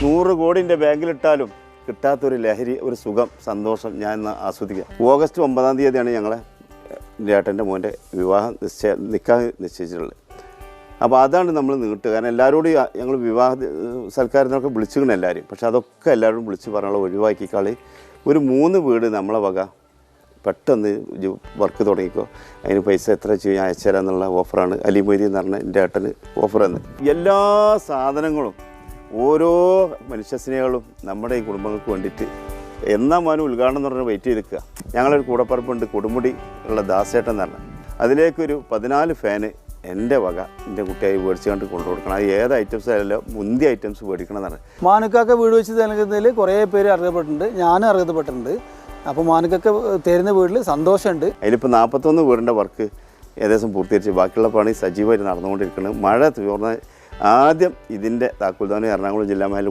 100 കോടിൻ്റെ ബാങ്കിലിട്ടാലും കിട്ടാത്തൊരു ലഹരി, ഒരു സുഖം, സന്തോഷം ഞാൻ ഇന്ന് ആസ്വദിക്കുക. ഓഗസ്റ്റ് 9-ാം തീയതിയാണ് ഞങ്ങളെ ഏട്ടൻ്റെ മോൻ്റെ നിക്കാഹ് നിശ്ചയിച്ചിട്ടുള്ളത്. അപ്പോൾ അതാണ് നമ്മൾ നീട്ടുക. കാരണം എല്ലാവരോടും ഞങ്ങൾ വിവാഹ സൽക്കാരത്തിനൊക്കെ വിളിച്ചിരിക്കണം എല്ലാവരും. പക്ഷെ അതൊക്കെ എല്ലാവരും വിളിച്ച് പറയാനുള്ള ഒഴിവാക്കിക്കാളി ഒരു 3 വീട് നമ്മളെ വക പെട്ടെന്ന് വർക്ക് തുടങ്ങിക്കോ, അതിന് പൈസ എത്ര ചെയ്യും അയച്ചു തരാമെന്നുള്ള ഓഫറാണ് അലിമൊയ്തി എന്ന് പറഞ്ഞ എൻ്റെ ഏട്ടന് ഓഫർ തന്ന്. എല്ലാ സാധനങ്ങളും ഓരോ മനുഷ്യസ്നേഹികളും നമ്മുടെ ഈ കുടുംബങ്ങൾക്ക് വേണ്ടിയിട്ട് എന്നാ മോനും ഉദ്ഘാടനം എന്ന് പറഞ്ഞാൽ വെയിറ്റ് ചെയ്തിരിക്കുക. ഞങ്ങളൊരു കൂടപ്പറമ്പുണ്ട്, കൊടുമുടി ഉള്ള ദാസേട്ടൻ എന്ന് പറഞ്ഞാൽ, അതിലേക്കൊരു 14 ഫാന് എൻ്റെ വക എൻ്റെ കുട്ടിയായി മേടിച്ച് കണ്ട് കൊണ്ടു കൊടുക്കണം. അത് ഏത് ഐറ്റംസ് ആയാലും മുന്തിയ ഐറ്റംസ് മേടിക്കണം എന്നാണ്. മാനുക്കാക്ക വീട് വെച്ച് നൽകുന്നതിൽ കുറേ പേര് അർഹതപ്പെട്ടിട്ടുണ്ട്, ഞാനും അർഹതപ്പെട്ടിട്ടുണ്ട്. അപ്പോൾ മാനുക്കൊക്കെ തരുന്ന വീട്ടിൽ സന്തോഷമുണ്ട്. അതിലിപ്പോൾ 41 വീടിൻ്റെ വർക്ക് ഏകദേശം പൂർത്തീകരിച്ച് ബാക്കിയുള്ള പണി സജീവമായിട്ട് നടന്നുകൊണ്ടിരിക്കുന്നത്. മഴ തീർന്ന ആദ്യം ഇതിൻ്റെ താക്കോൽദാനം എറണാകുളം ജില്ലാ മേലെ